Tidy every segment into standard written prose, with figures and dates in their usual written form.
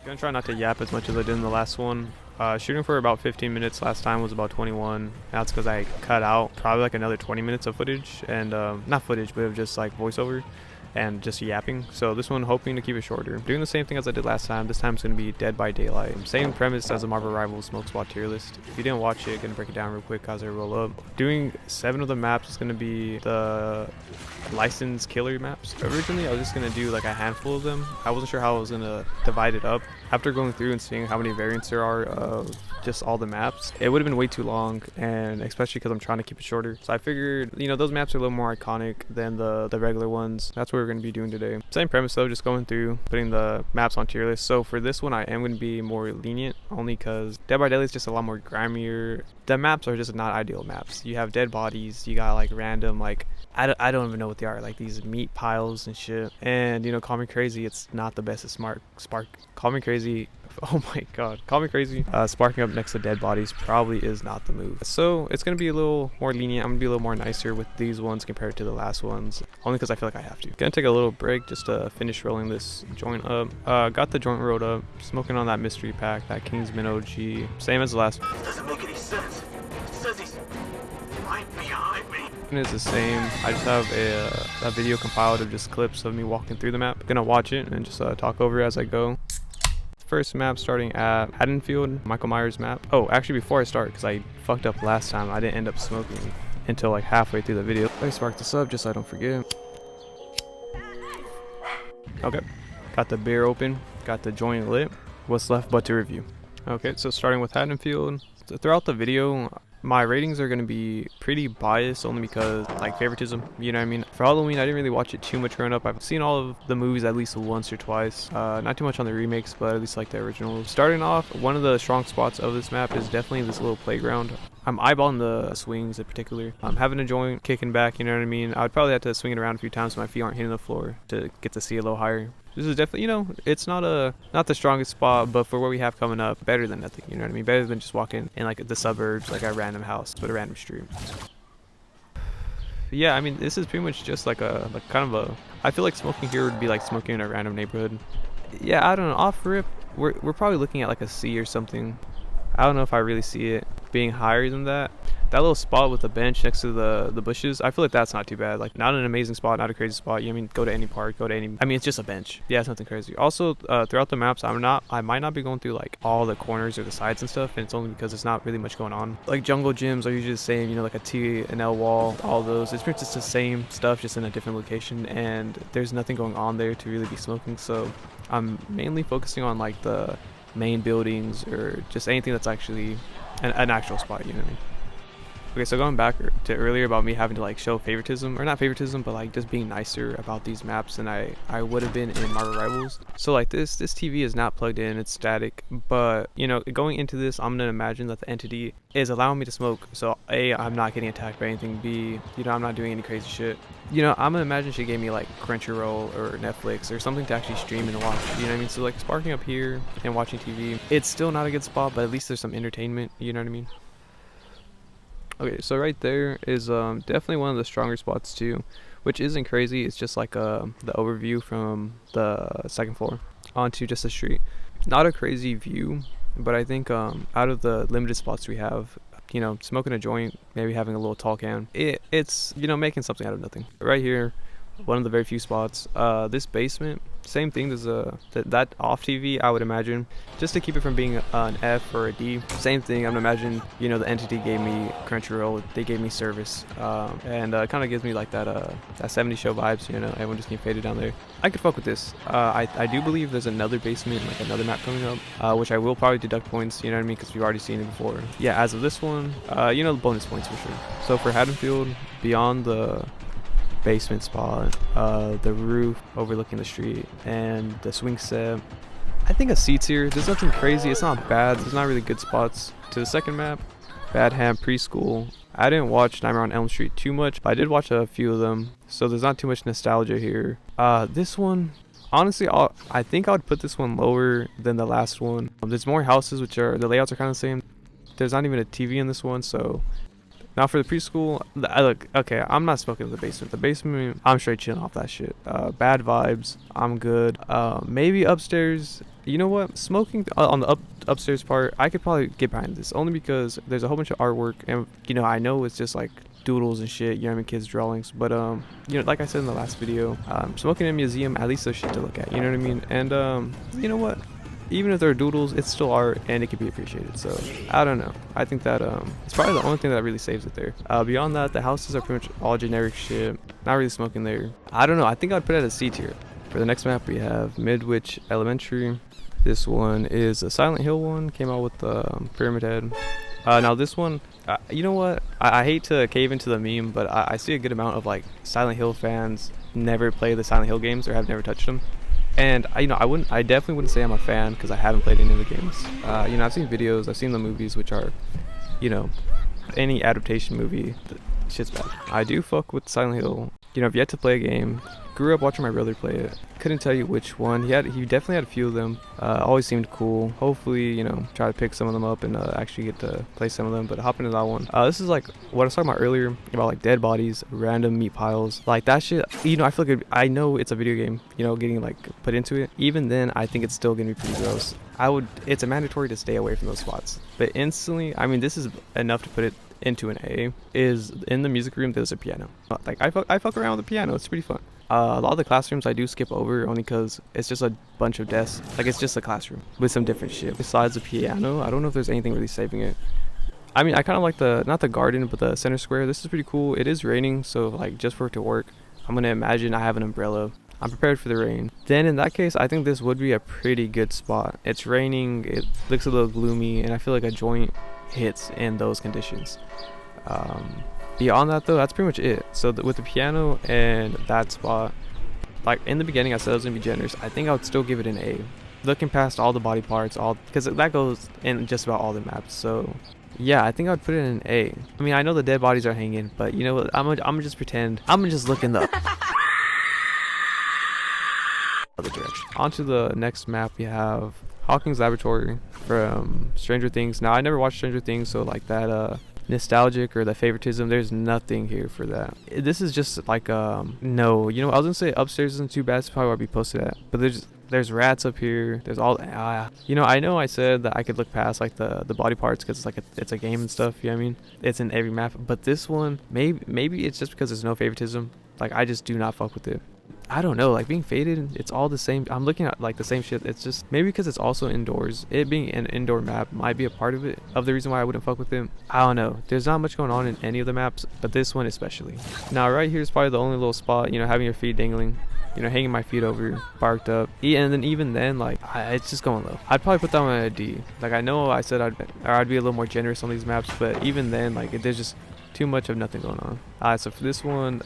Gonna try not to yap as much as I did in the last one. Shooting for about 15 minutes last time was about 21. That's because I cut out probably like another 20 minutes of footage, and not footage, but of just like voiceover and just yapping. So this one, hoping to keep it shorter. Doing the same thing as I did last time. This time it's going to be Dead by Daylight. Same premise as the Marvel Rivals Smoke Spot tier list. If you didn't watch it, gonna break it down real quick as I roll up. Doing 7 of the maps is going to be the licensed killer maps. Originally I was just going to do like a handful of them. I wasn't sure how I was going to divide it up. After going through and seeing how many variants there are of just all the maps, it would have been way too long, and especially because I'm trying to keep it shorter. So I figured, you know, those maps are a little more iconic than the regular ones. That's what we're going to be doing today. Same premise though, just going through, putting the maps on tier list. So for this one, I am going to be more lenient, only because Dead by Daylight is just a lot more grimier. The maps are just not ideal maps. You have dead bodies, you got like random, like, I don't even know what they are, like these meat piles and shit. And, you know, Call Me Crazy, it's not the best at Spark. Call Me Crazy, oh my god, Call Me Crazy, sparking up next to dead bodies probably is not the move. So it's going to be a little more lenient. I'm going to be a little more nicer with these ones compared to the last ones, only because I feel like I have to. Gonna take a little break just to finish rolling this joint up. Got the joint rolled up, smoking on that mystery pack, that Kingsman OG, same as the last one. Doesn't make any sense. It says he's right behind me. It's the same. I just have a video compiled of just clips of me walking through the map. Gonna watch it and just talk over it as I go. First map starting at Haddonfield, Michael Myers map. Oh, actually before I start, because I fucked up last time, I didn't end up smoking until like halfway through the video. Let me spark this up just so I don't forget. Okay, got the beer open, got the joint lit. What's left but to review? Okay, so starting with Haddonfield. So throughout the video, my ratings are going to be pretty biased, only because like favoritism, you know what I mean? For Halloween, I didn't really watch it too much growing up. I've seen all of the movies at least once or twice. Not too much on the remakes, but at least like the originals. Starting off, one of the strong spots of this map is definitely this little playground. I'm eyeballing the swings in particular. I'm having a joint, kicking back, you know what I mean? I would probably have to swing it around a few times so my feet aren't hitting the floor to get to see a little higher. This is definitely, you know, it's not the strongest spot, but for what we have coming up, better than nothing, you know what I mean? Better than just walking in like the suburbs, like a random house, but a random street. Yeah, I mean, this is pretty much just like I feel like smoking here would be like smoking in a random neighborhood. Yeah, I don't know, off rip, we're probably looking at like a C or something. I don't know if I really see it being higher than that. That little spot with the bench next to the bushes, I feel like that's not too bad. Like, not an amazing spot, not a crazy spot. You know what I mean? Go to any park, I mean, it's just a bench. Yeah, it's nothing crazy. Also, throughout the maps, I might not be going through like all the corners or the sides and stuff, and it's only because there's not really much going on. Like jungle gyms are usually the same, you know, like a T and L wall, all those. It's pretty much the same stuff, just in a different location, and there's nothing going on there to really be smoking. So I'm mainly focusing on like the main buildings or just anything that's actually an actual spot, you know what I mean? Okay, so going back to earlier about me having to like show favoritism, or not favoritism, but like just being nicer about these maps than I would have been in Marvel Rivals. So like this TV is not plugged in, it's static, but you know, going into this, I'm gonna imagine that the entity is allowing me to smoke. So A, I'm not getting attacked by anything. B, you know, I'm not doing any crazy shit. You know, I'm gonna imagine she gave me like Crunchyroll or Netflix or something to actually stream and watch, you know what I mean? So like sparking up here and watching TV, it's still not a good spot, but at least there's some entertainment, you know what I mean? Okay, so right there is definitely one of the stronger spots too, which isn't crazy. It's just like the overview from the second floor onto just the street. Not a crazy view, but I think out of the limited spots we have, you know, smoking a joint, maybe having a little tall can, it's, you know, making something out of nothing. Right here, one of the very few spots. This basement, same thing. There's that off TV, I would imagine, just to keep it from being an F or a D. Same thing. I'm gonna imagine, you know, the entity gave me Crunchyroll, they gave me service, and it kind of gives me like that 70s show vibes. You know, everyone just getting faded down there. I could fuck with this. I do believe there's another basement, like another map coming up, which I will probably deduct points. You know what I mean? Because we've already seen it before. Yeah, as of this one, you know, bonus points for sure. So for Haddonfield, beyond the basement spot, the roof overlooking the street, and the swing set, I think a C tier. There's nothing crazy, it's not bad, there's not really good spots. To the second map, Bad Ham Preschool. I didn't watch Nightmare on Elm Street too much, but I did watch a few of them, so there's not too much nostalgia here. This one, honestly, I think I would put this one lower than the last one. There's more houses, which are, the layouts are kind of the same. There's not even a TV in this one, so Now for the preschool, look, okay, I'm not smoking in the basement. The basement, I'm straight chilling off that shit. Bad vibes, I'm good. Maybe upstairs. You know what? Smoking on the upstairs part, I could probably get behind this, only because there's a whole bunch of artwork, and you know, I know it's just like doodles and shit, you know what I mean, kids drawings, but you know, like I said in the last video, smoking in a museum, at least there's shit to look at, you know what I mean? And you know what, even if they're doodles, it's still art and it can be appreciated. So I don't know, I think that it's probably the only thing that really saves it there. Beyond that, the houses are pretty much all generic shit, not really smoking there. I don't know, I think I'd put it at a C tier. For the next map, we have Midwich Elementary. This one is a Silent Hill one, came out with the Pyramid Head. Now this one, you know what, I hate to cave into the meme, but I see a good amount of like Silent Hill fans never play the Silent Hill games or have never touched them. And you know, I definitely wouldn't say I'm a fan because I haven't played any of the games. You know, I've seen videos, I've seen the movies, which are, you know, any adaptation movie, shit's bad. I do fuck with Silent Hill. You know, I've yet to play a game. Grew up watching my brother play it. Couldn't tell you which one. He definitely had a few of them. Always seemed cool. Hopefully, you know, try to pick some of them up and actually get to play some of them. But hop into that one. This is like what I was talking about earlier about like dead bodies, random meat piles, like that shit. You know, I feel like I know it's a video game. You know, getting like put into it. Even then, I think it's still gonna be pretty gross. It's a mandatory to stay away from those spots. But instantly, I mean, this is enough to put it into an A. Is in the music room there's a piano. Like I fuck around with the piano. It's pretty fun. A lot of the classrooms I do skip over only because it's just a bunch of desks. Like it's just a classroom with some different shit. Besides the piano, I don't know if there's anything really saving it. I mean, I kind of like not the garden, but the center square. This is pretty cool. It is raining, so like just for it to work, I'm gonna imagine I have an umbrella. I'm prepared for the rain. Then in that case, I think this would be a pretty good spot. It's raining, it looks a little gloomy, and I feel like a joint hits in those conditions. Beyond that though, that's pretty much it. So with the piano and that spot, like in the beginning I said I was gonna be generous. I think I would still give it an A. Looking past all the body parts, because that goes in just about all the maps. So yeah, I think I would put it in an A. I mean, I know the dead bodies are hanging, but you know what, I'm gonna just pretend. I'm gonna just look in the other direction. On to the next map, we have Hawking's Laboratory from Stranger Things. Now I never watched Stranger Things, so like that nostalgic or the favoritism, there's nothing here for that. This is just like no, you know, I was gonna say upstairs isn't too bad, it's probably where I'd be posted at, but there's rats up here, there's all you know, I know I said that I could look past like the body parts because it's like it's a game and stuff, you know what I mean, it's in every map, but this one maybe it's just because there's no favoritism, like I just do not fuck with it. I don't know, like being faded, it's all the same. I'm looking at like the same shit. It's just maybe because it's also indoors. It being an indoor map might be a part of it, of the reason why I wouldn't fuck with it. I don't know. There's not much going on in any of the maps, but this one especially. Now right here is probably the only little spot, you know, having your feet dangling, you know, hanging my feet over, barked up. And then even then, like it's just going low. I'd probably put that one at a D. Like I know I said I'd be a little more generous on these maps, but even then, like there's just too much of nothing going on. So for this one,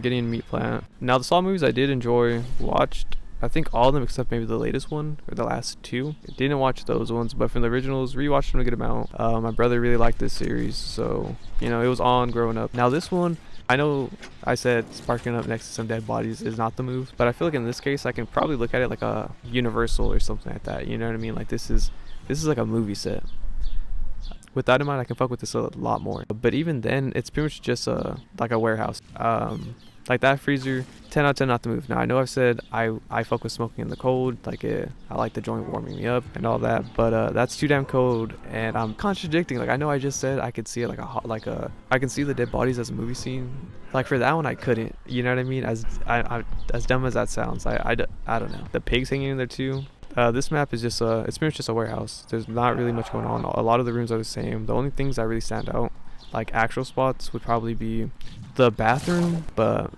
Gideon Meat Plant. Now the Saw movies I did enjoy. Watched I think all of them except maybe the latest one or the last two. Didn't watch those ones, but from the originals, rewatched them a good amount. My brother really liked this series, so you know it was on growing up. Now this one, I know I said sparking up next to some dead bodies is not the move, but I feel like in this case I can probably look at it like a Universal or something like that. You know what I mean? Like this is like a movie set. With that in mind, I can fuck with this a lot more. But even then, it's pretty much just like a warehouse. Like that freezer, 10 out of 10 not the move. Now I know I've said I fuck with smoking in the cold, like I like the joint warming me up and all that, but that's too damn cold, and I'm contradicting. Like I know I just said I could see it I can see the dead bodies as a movie scene. Like for that one I couldn't, you know what I mean? As dumb as that sounds, I don't know. The pigs hanging in there too. This map is just it's pretty much just a warehouse. There's not really much going on. A lot of the rooms are the same. The only things that really stand out, like actual spots, would probably be the bathroom, but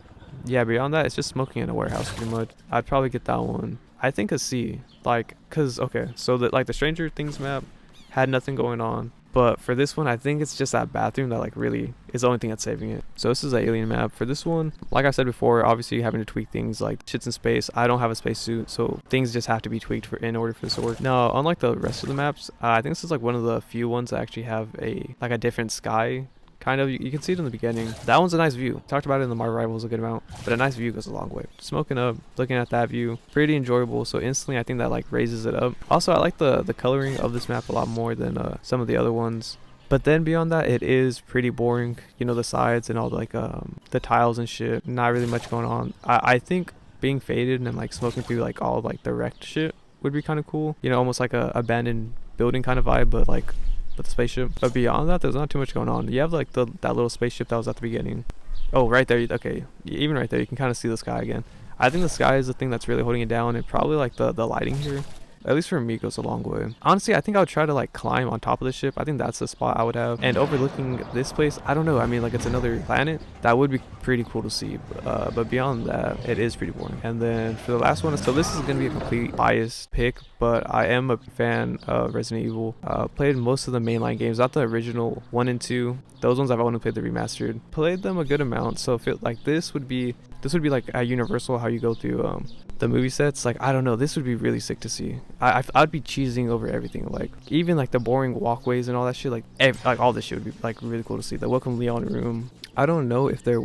yeah, beyond that it's just smoking in a warehouse pretty much. I'd probably get that one, I think, a C. Like cause okay, so the Stranger Things map had nothing going on, but for this one I think it's just that bathroom that like really is the only thing that's saving it. So this is an alien map. For this one, like I said before, obviously having to tweak things like shits in space. I don't have a spacesuit, so things just have to be tweaked in order for this to work. Now unlike the rest of the maps, I think this is like one of the few ones that actually have a different sky. Kind of, you can see it in the beginning. That one's a nice view. Talked about it in the Marvel Rivals a good amount, but a nice view goes a long way. Smoking up, looking at that view, pretty enjoyable. So instantly, I think that like raises it up. Also, I like the coloring of this map a lot more than some of the other ones. But then beyond that, it is pretty boring. You know, the sides and all the tiles and shit. Not really much going on. I think being faded and like smoking through like all of like the wrecked shit would be kind of cool. You know, almost like a abandoned building kind of vibe, but like with the spaceship. But beyond that, there's not too much going on. You have like that little spaceship that was at the beginning. Oh, right there. Okay, even right there, you can kind of see the sky again. I think the sky is the thing that's really holding it down, and probably like the lighting here. At least for me, goes a long way. Honestly, I think I would try to like climb on top of the ship. I think that's the spot I would have. And overlooking this place, I don't know. I mean, like it's another planet. That would be pretty cool to see. But beyond that, it is pretty boring. And then for the last one, so this is gonna be a complete biased pick, but I am a fan of Resident Evil. Played most of the mainline games, not the original 1 and 2. Those ones I've only played the remastered. Played them a good amount. So if it like this would be like at Universal, how you go through the movie sets. Like I don't know, this would be really sick to see. I'd be cheesing over everything, like even like the boring walkways and all that shit. Like like all this shit would be like really cool to see. The Welcome Leon room. I don't know if there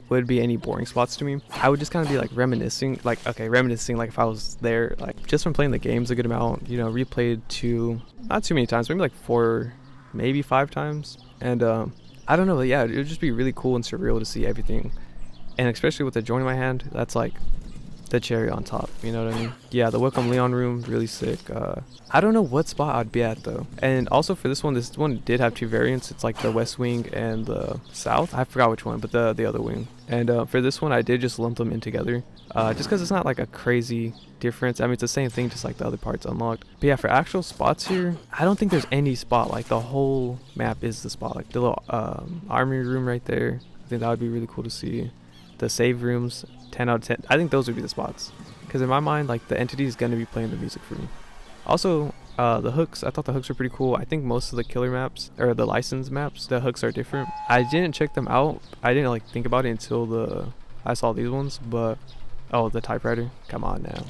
would be any boring spots to me. I would just kind of be like reminiscing, like if I was there, like just from playing the games a good amount. You know, replayed not too many times, maybe like 4, maybe 5 times. And I don't know, yeah, it would just be really cool and surreal to see everything. And especially with the joint in my hand, that's like the cherry on top, you know what I mean? Yeah, the Welcome Leon room, really sick. I don't know what spot I'd be at though. And also for this one did have 2 variants. It's like the west wing and the south. I forgot which one, but the other wing. And for this one, I did just lump them in together, just because it's not like a crazy difference. I mean, it's the same thing, just like the other parts unlocked. But yeah, for actual spots here, I don't think there's any spot. Like the whole map is the spot. Like the little armory room right there. I think that would be really cool to see. The save rooms, 10 out of 10. I think those would be the spots, because in my mind, like the entity is going to be playing the music for me. Also, the hooks, I thought the hooks were pretty cool. I think most of the killer maps, or the licensed maps, the hooks are different. I didn't check them out. I didn't like think about it until I saw these ones. But oh, the typewriter, come on now.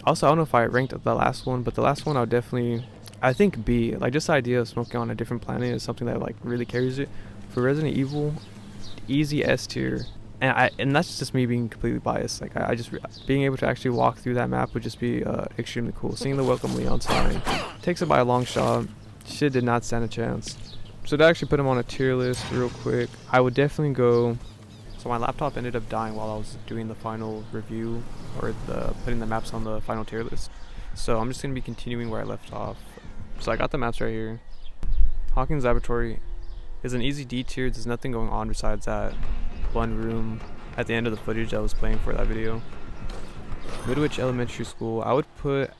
Also, I don't know if I ranked the last one, but the last one I think B. Like just the idea of smoking on a different planet is something that like really carries it. For Resident Evil, easy S tier. And that's just me being completely biased. Like I just being able to actually walk through that map would just be extremely cool. Seeing the Welcome Leon sign takes it by a long shot. Shit did not stand a chance. So to actually put him on a tier list real quick, I would definitely go. So my laptop ended up dying while I was doing the final review, or putting the maps on the final tier list. So I'm just gonna be continuing where I left off. So I got the maps right here. Hawkins Laboratory is an easy D tier. There's nothing going on besides that one room at the end of the footage I was playing for that video. MIDWICH Elementary School, I would put,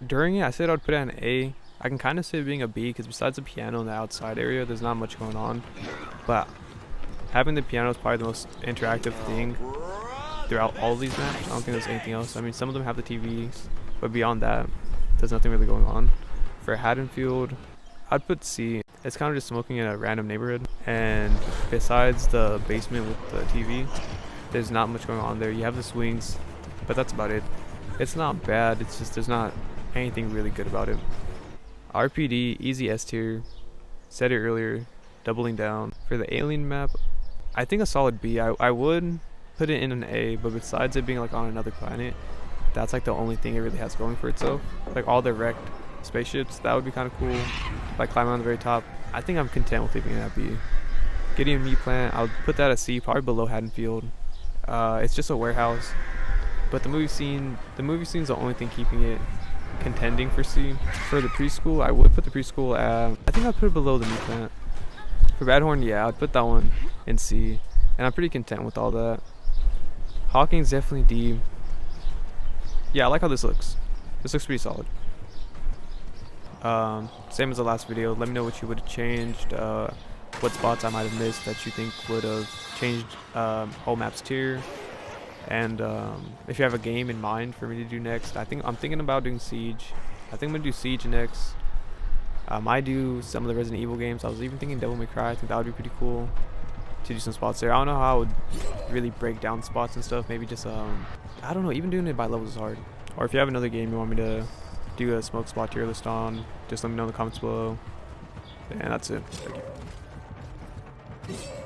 during it I said I would put it an A. I can kind of see it being a B, because besides the piano in the outside area, there's not much going on. But having the piano is probably the most interactive thing throughout all of these maps. I don't think there's anything else. I mean, some of them have the TVs, but beyond that, there's nothing really going on. For Haddonfield, I'd put C. It's kind of just smoking in a random neighborhood, and besides the basement with the TV, there's not much going on there. You have the swings, but that's about it. It's not bad, it's just there's not anything really good about it. RPD, easy S tier. Said it earlier, doubling down. For the alien map, I think a solid B. I would put it in an A, but besides it being like on another planet, that's like the only thing it really has going for itself. Like all the wrecked spaceships, that would be kind of cool. Like climbing on the very top, I think I'm content with leaving it at B. Gideon meat plant, I would put that at C, probably below Haddonfield. It's just a warehouse, but the movie scene's the only thing keeping it contending for C. For the preschool, I would put the preschool at, I think I'd put it below the meat plant. For Badhorn, yeah, I'd put that one in C, and I'm pretty content with all that. Hawking's definitely D. Yeah, I like how this looks. This looks pretty solid. Same as the last video. Let me know what you would have changed, what spots I might have missed that you think would have changed whole map's tier, and if you have a game in mind for me to do next. I'm thinking about doing Siege. I think I'm gonna do Siege next. I might do some of the Resident Evil games. I was even thinking Devil May Cry. I think that would be pretty cool to do some spots there. I don't know how I would really break down spots and stuff. Maybe just I don't know, even doing it by levels is hard. Or if you have another game you want me to do a smoke spot tier list on, just let me know in the comments below. And that's it. Thank you.